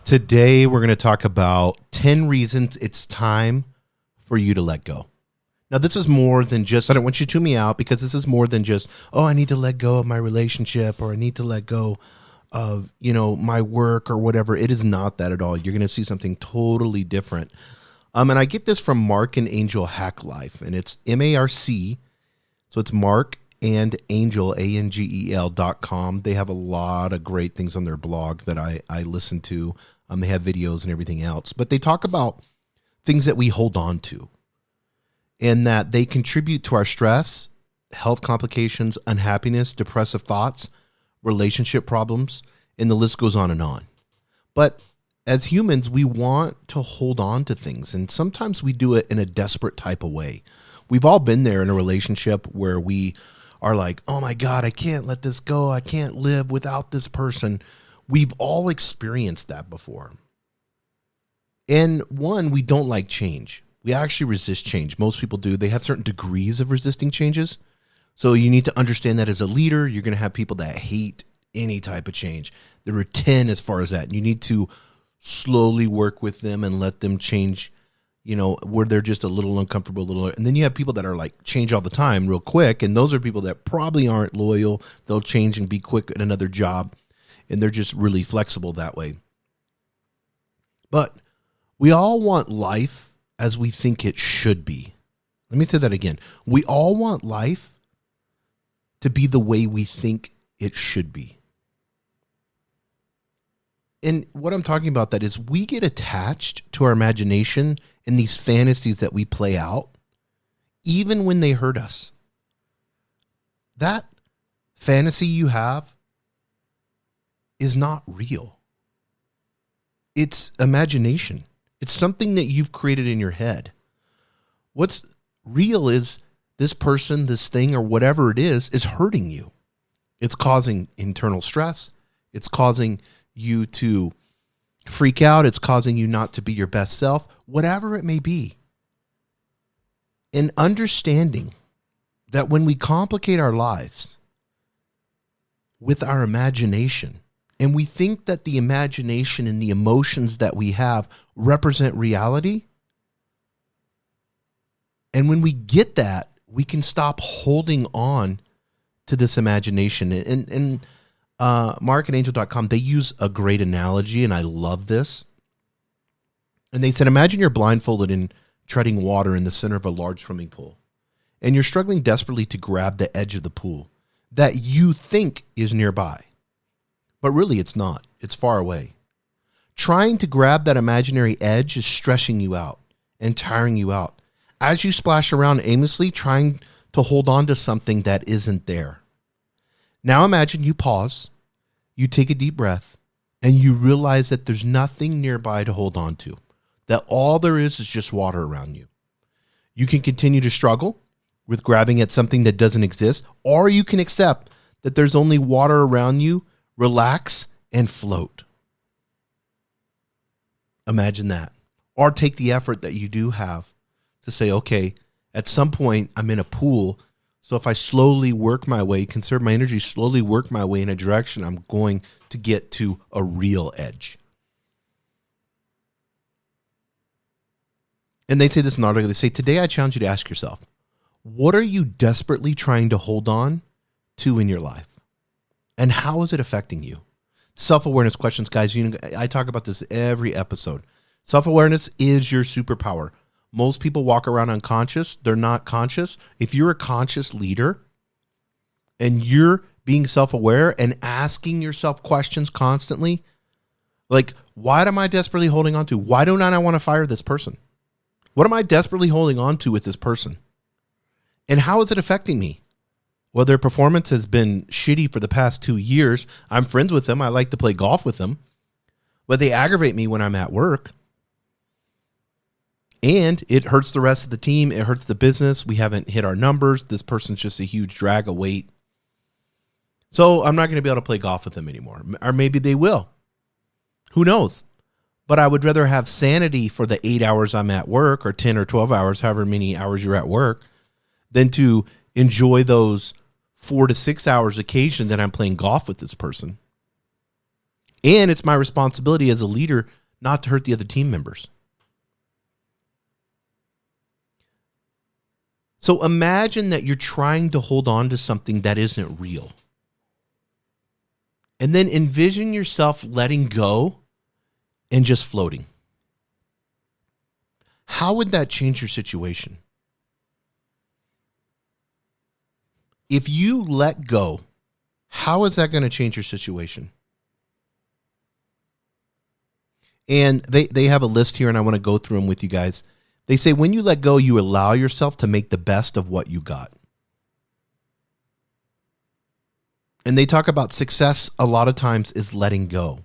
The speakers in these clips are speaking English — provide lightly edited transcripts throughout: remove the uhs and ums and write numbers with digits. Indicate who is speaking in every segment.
Speaker 1: Today, we're going to talk about 10 reasons it's time for you to let go. Now, this is more than just, I don't want you to tune me out because this is more than just, oh, I need to let go of my relationship or I need to let go of, my work or whatever. It is not that at all. You're going to see something totally different. And I get this from Mark and Angel Hack Life, and it's MARC. So it's Mark and Angel, ANGEL.com. They have a lot of great things on their blog that I listen to. They have videos and everything else, but they talk about things that we hold on to and that they contribute to our stress, health complications, unhappiness, depressive thoughts, relationship problems, and the list goes on and on. But as humans, we want to hold on to things, and sometimes we do it in a desperate type of way. We've all been there in a relationship where we are like, oh my God, I can't let this go. I can't live without this person. We've all experienced that before. And one, we don't like change. We actually resist change. Most people do. They have certain degrees of resisting changes. So you need to understand that as a leader, you're going to have people that hate any type of change. There are 10 as far as that. You need to slowly work with them and let them change, where they're just a little uncomfortable, and then you have people that are like change all the time real quick. And those are people that probably aren't loyal. They'll change and be quick at another job. And they're just really flexible that way. But we all want life as we think it should be. Let me say that again. We all want life to be the way we think it should be. And what I'm talking about that is we get attached to our imagination and these fantasies that we play out, even when they hurt us. That fantasy you have is not real. It's imagination. It's something that you've created in your head. What's real is this person, this thing, or whatever it is hurting you. It's causing internal stress. It's causing you to freak out. It's causing you not to be your best self, whatever it may be. And understanding that when we complicate our lives with our imagination, and we think that the imagination and the emotions that we have represent reality, and when we get that, we can stop holding on to this imagination. And markandangel.com, they use a great analogy, and I love this. And they said, imagine you're blindfolded and treading water in the center of a large swimming pool, and you're struggling desperately to grab the edge of the pool that you think is nearby. But really, it's not. It's far away. Trying to grab that imaginary edge is stressing you out and tiring you out as you splash around aimlessly trying to hold on to something that isn't there. Now imagine you pause, you take a deep breath, and you realize that there's nothing nearby to hold on to, that all there is just water around you. You can continue to struggle with grabbing at something that doesn't exist, or you can accept that there's only water around you, relax, and float. Imagine that. Or take the effort that you do have to say, okay, at some point I'm in a pool, so if I slowly work my way, conserve my energy, slowly work my way in a direction, I'm going to get to a real edge. And they say this in an article, they say, today I challenge you to ask yourself, what are you desperately trying to hold on to in your life? And how is it affecting you? Self-awareness questions, guys. I talk about this every episode. Self-awareness is your superpower. Most people walk around unconscious. They're not conscious. If you're a conscious leader and you're being self-aware and asking yourself questions constantly, like, what am I desperately holding on to? Why don't I want to fire this person? What am I desperately holding on to with this person? And how is it affecting me? Well, their performance has been shitty for the past 2 years. I'm friends with them. I like to play golf with them. But they aggravate me when I'm at work. And it hurts the rest of the team. It hurts the business. We haven't hit our numbers. This person's just a huge drag of weight. So I'm not going to be able to play golf with them anymore. Or maybe they will. Who knows? But I would rather have sanity for the 8 hours I'm at work, or 10 or 12 hours, however many hours you're at work, than to enjoy those 4 to 6 hours occasion that I'm playing golf with this person. And it's my responsibility as a leader not to hurt the other team members. So imagine that you're trying to hold on to something that isn't real. And then envision yourself letting go and just floating. How would that change your situation? If you let go, how is that going to change your situation? And they have a list here, and I want to go through them with you guys. They say when you let go, you allow yourself to make the best of what you got. And they talk about success a lot of times is letting go.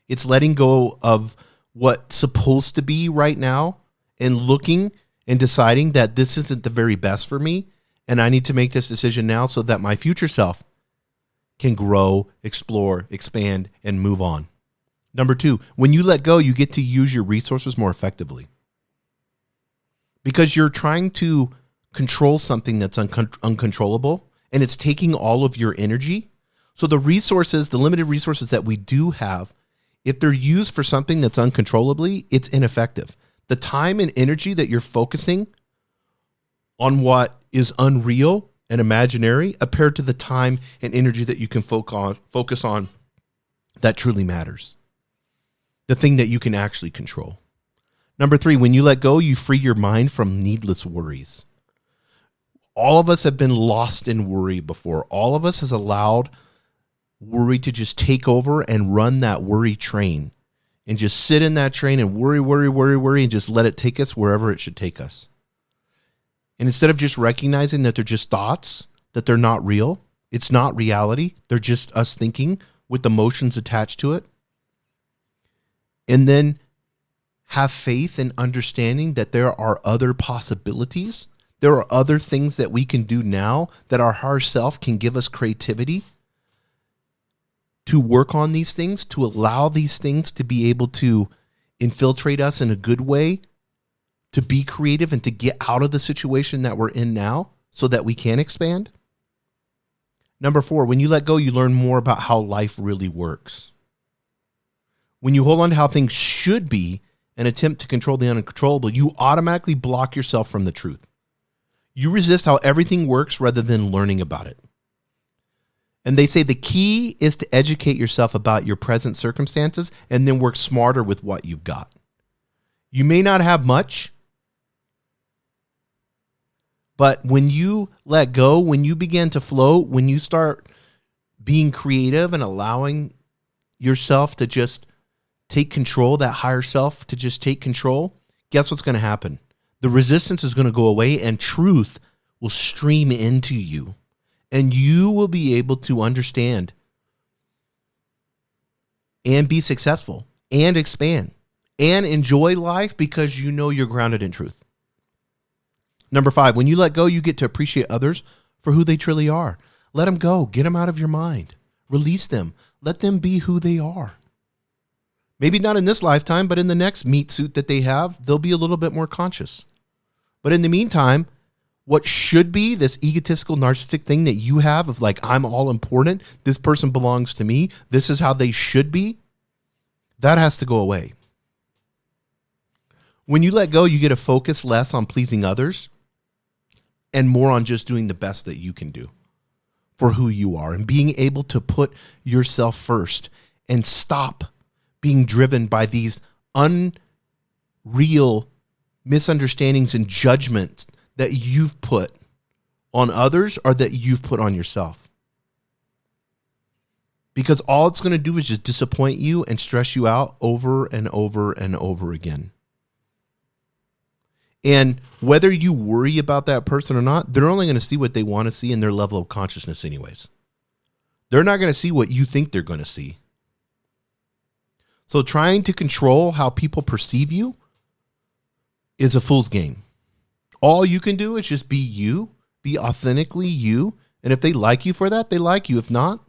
Speaker 1: It's letting go of what's supposed to be right now and looking and deciding that this isn't the very best for me, and I need to make this decision now so that my future self can grow, explore, expand, and move on. Number 2, when you let go, you get to use your resources more effectively. Because you're trying to control something that's uncontrollable, and it's taking all of your energy. So the resources, the limited resources that we do have, if they're used for something that's uncontrollably, it's ineffective. The time and energy that you're focusing on what is unreal and imaginary compared to the time and energy that you can focus on that truly matters. The thing that you can actually control. Number 3, when you let go, you free your mind from needless worries. All of us have been lost in worry before. All of us has allowed worry to just take over and run that worry train and just sit in that train and worry, and just let it take us wherever it should take us. And instead of just recognizing that they're just thoughts, that they're not real, it's not reality, they're just us thinking with emotions attached to it. And then have faith and understanding that there are other possibilities. There are other things that we can do now that our higher self can give us creativity to work on these things, to allow these things to be able to infiltrate us in a good way, to be creative and to get out of the situation that we're in now so that we can expand. Number 4, when you let go, you learn more about how life really works. When you hold on to how things should be and attempt to control the uncontrollable, you automatically block yourself from the truth. You resist how everything works rather than learning about it. And they say the key is to educate yourself about your present circumstances and then work smarter with what you've got. You may not have much, but when you let go, when you begin to float, when you start being creative and allowing yourself to just take control, that higher self to just take control, guess what's going to happen? The resistance is going to go away and truth will stream into you. And you will be able to understand and be successful and expand and enjoy life because you know you're grounded in truth. Number 5, when you let go, you get to appreciate others for who they truly are. Let them go. Get them out of your mind. Release them. Let them be who they are. Maybe not in this lifetime, but in the next meat suit that they have, they'll be a little bit more conscious. But in the meantime, what should be this egotistical, narcissistic thing that you have of like, I'm all important, this person belongs to me, this is how they should be, that has to go away. When you let go, you get to focus less on pleasing others and more on just doing the best that you can do for who you are and being able to put yourself first and stop being driven by these unreal misunderstandings and judgments that you've put on others or that you've put on yourself. Because all it's going to do is just disappoint you and stress you out over and over and over again. And whether you worry about that person or not, they're only going to see what they want to see in their level of consciousness anyways. They're not going to see what you think they're going to see. So trying to control how people perceive you is a fool's game. All you can do is just be you, be authentically you. And if they like you for that, they like you. If not,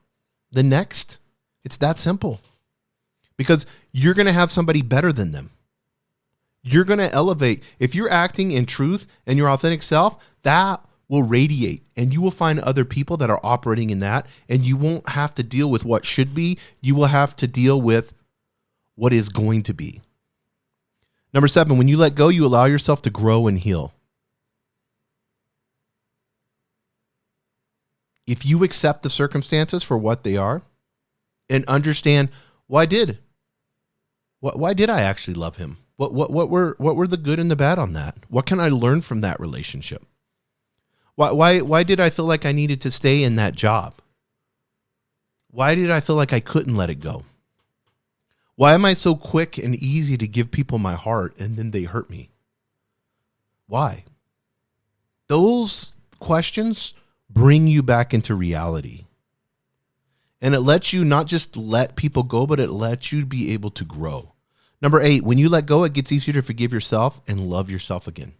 Speaker 1: the next. It's that simple. Because you're going to have somebody better than them. You're going to elevate. If you're acting in truth and your authentic self, that will radiate, and you will find other people that are operating in that, and you won't have to deal with what should be. You will have to deal with what is going to be. Number 7, when you let go, you allow yourself to grow and heal. If you accept the circumstances for what they are and understand why did I actually love him? What were the good and the bad on that? What can I learn from that relationship? Why did I feel like I needed to stay in that job? Why did I feel like I couldn't let it go? Why am I so quick and easy to give people my heart and then they hurt me? Why? Those questions bring you back into reality. And it lets you not just let people go, but it lets you be able to grow. Number 8, when you let go, it gets easier to forgive yourself and love yourself again.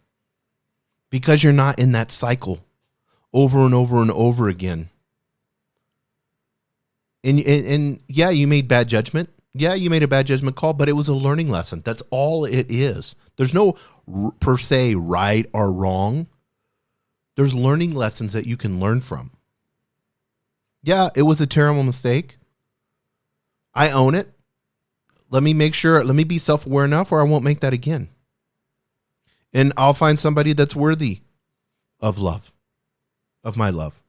Speaker 1: Because you're not in that cycle over and over and over again. And yeah, you made bad judgment. Yeah, you made a bad judgment call, but it was a learning lesson. That's all it is. There's no per se right or wrong. There's learning lessons that you can learn from. Yeah, it was a terrible mistake. I own it. Let me be self-aware enough where I won't make that again. And I'll find somebody that's worthy of love, of my love.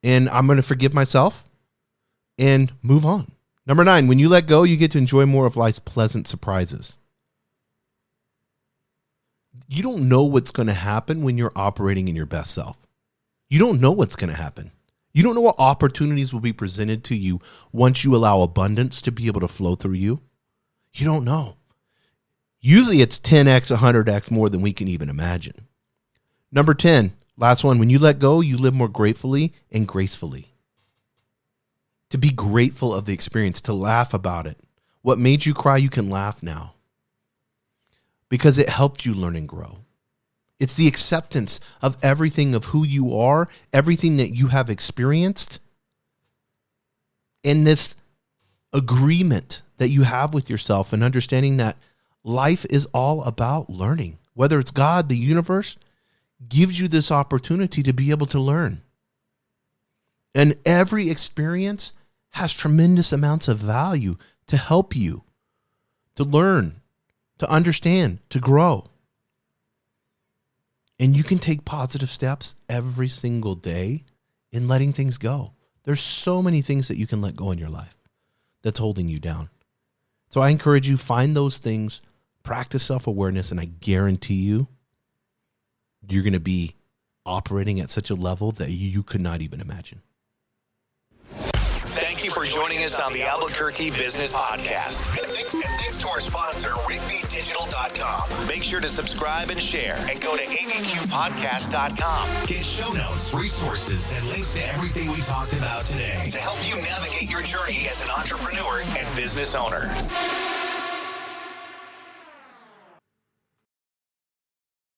Speaker 1: And I'm going to forgive myself and move on. Number 9, when you let go, you get to enjoy more of life's pleasant surprises. You don't know what's going to happen when you're operating in your best self. You don't know what's going to happen. You don't know what opportunities will be presented to you once you allow abundance to be able to flow through you. You don't know. Usually it's 10x, 100x more than we can even imagine. Number 10, last one, when you let go, you live more gratefully and gracefully. To be grateful of the experience, to laugh about it. What made you cry, you can laugh now. Because it helped you learn and grow. It's the acceptance of everything of who you are, everything that you have experienced, and this agreement that you have with yourself and understanding that life is all about learning. Whether it's God, the universe, gives you this opportunity to be able to learn. And every experience has tremendous amounts of value to help you to learn, to understand, to grow. And you can take positive steps every single day in letting things go. There's so many things that you can let go in your life that's holding you down. So I encourage you, find those things, practice self-awareness, and I guarantee you, you're going to be operating at such a level that you could not even imagine.
Speaker 2: Thank you for joining us on the Albuquerque Business Podcast. And thanks to our sponsor, RigbyDigital.com. Make sure to subscribe and share. And go to abqpodcast.com. Get show notes, resources, and links to everything we talked about today to help you navigate your journey as an entrepreneur and business owner.